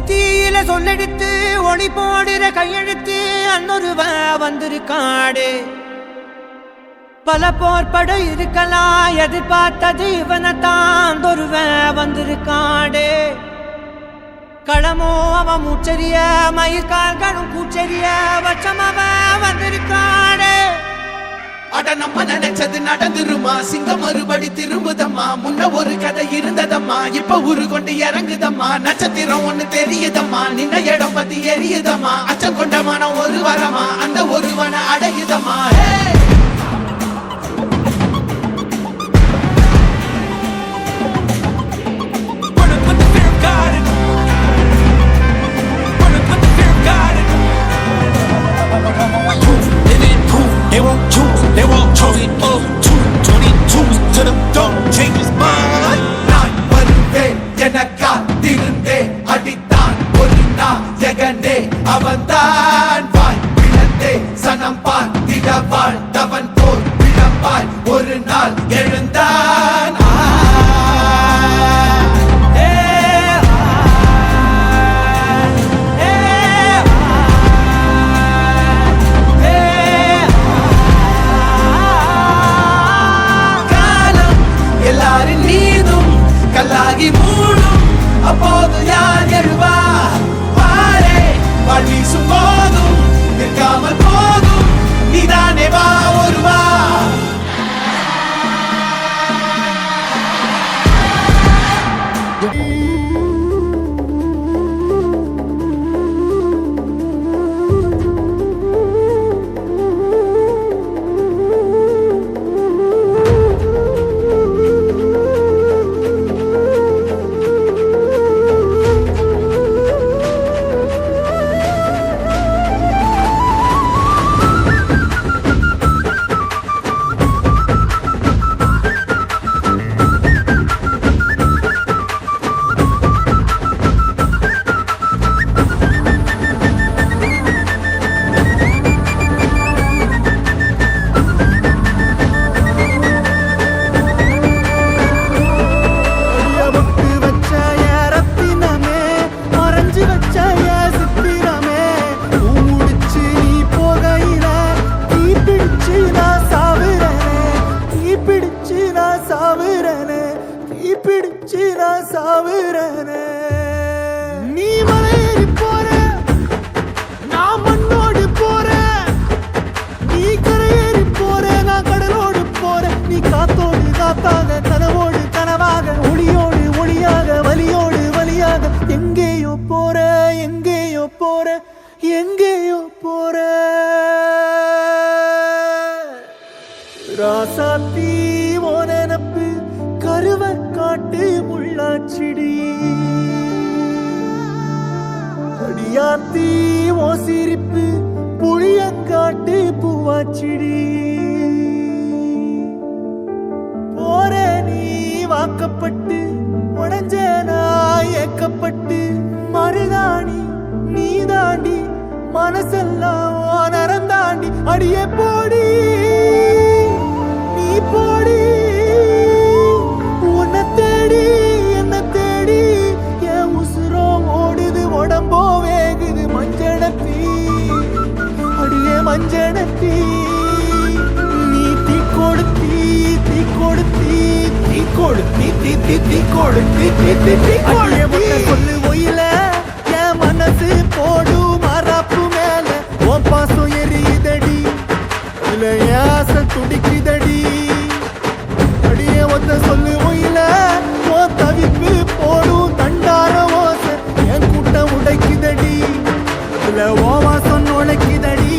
தீயில சொல்லெடுத்து ஒளி போடுற கையெழுத்து அன்னொருவ வந்திருக்காடு. பல போர்பட இருக்கலாம் எதிர்பார்த்தது இவனைத்தான் ஒருவ வந்திருக்காடு. களமோ அவன் மூச்சரிய மயிர்கால்களும் கூச்சரிய வச்சம் அவன் வந்திருக்காடு. அட நம்ம நினைச்சது நடந்துருமா, சிங்கம் மறுபடி திரும்புதம்மா. முன்ன ஒரு கதை இருந்ததம்மா, இப்ப உரு கொண்டு இறங்குதம்மா. நட்சத்திரம் ஒண்ணு தெரியுதம்மா, நின்ன இடம் பத்தி எரியுதம்மா. அச்சம் கொண்ட மனம் ஒரு வரமா, அந்த ஒருவனை அடையுதம்மா. They won't choose, they won't choose it up. 222s to the door, change his mind. நான் வருவேன் என காத்திருந்தேன், அடித்தான் ஒரு நாயகனே அவன்தான். வாய் பிளந்தே சனம் பார்த்திட வாழ்ந்தவன் போல் விழப்பாய் ஒரு நாள் எழுந்தான். கல்லாகி மூடும் அப்போது யார் எழுவா? பாரே வாழ் வீசும் போதும் நிற்காமல் போதும் நீதானே வா ஒருவா. நீ மலையேறி போற, நான் மண்ணோடு போற. நீ கரையேறி போற, நான் கடலோடு போற. நீ காத்தோடு காத்தாக, கனவோடு கனவாக, ஒளியோடு ஒளியாக, வலியோடு வலியாக. எங்கேயோ போற, எங்கேயோ போற, எங்கேயோ போற. ராசாத்தி ஓ நினப்பு கருவ காட்டு முள்ளாச்சிடி. அடியாத்தி ஓ சிரிப்பு புளியங்காட்டு பூவாச்சிடி. போற நீ வாக்கப்பட்டு உடஞ்ச நான் ஏக்கப்பட்டு. மருதாணி நீ தாண்டி மனசெல்லாம் நரந்தாண்டி. அடியே போடி நீ போடி, உன்னை தேடி என்ன தேடி. என் உசுரோ ஓடுது உடம்போ வேகுது. மஞ்சனத்தி அடியே மஞ்சனத்தி, நீ தீ கொடுத்தி தீ கொடுத்தி தீ கொடுத்தி தீ தீ தீ கொடுத்தி தீ தீ தீ கொடுத்தி. சொல்லு ஒயில என் மனசு போடு மராப்பு மேல. உன் பாசம் எரியுதடி, இல்ல ஆசை துடிக்குதடி. அடியே ஒத்த சொல்லு ஒயில ஓ தவிப்பு போடும் தண்டார ஓசை. என் கூட்டம் உடைக்குதடி, இல்ல ஓ வாசம் நுழைக்குதடி.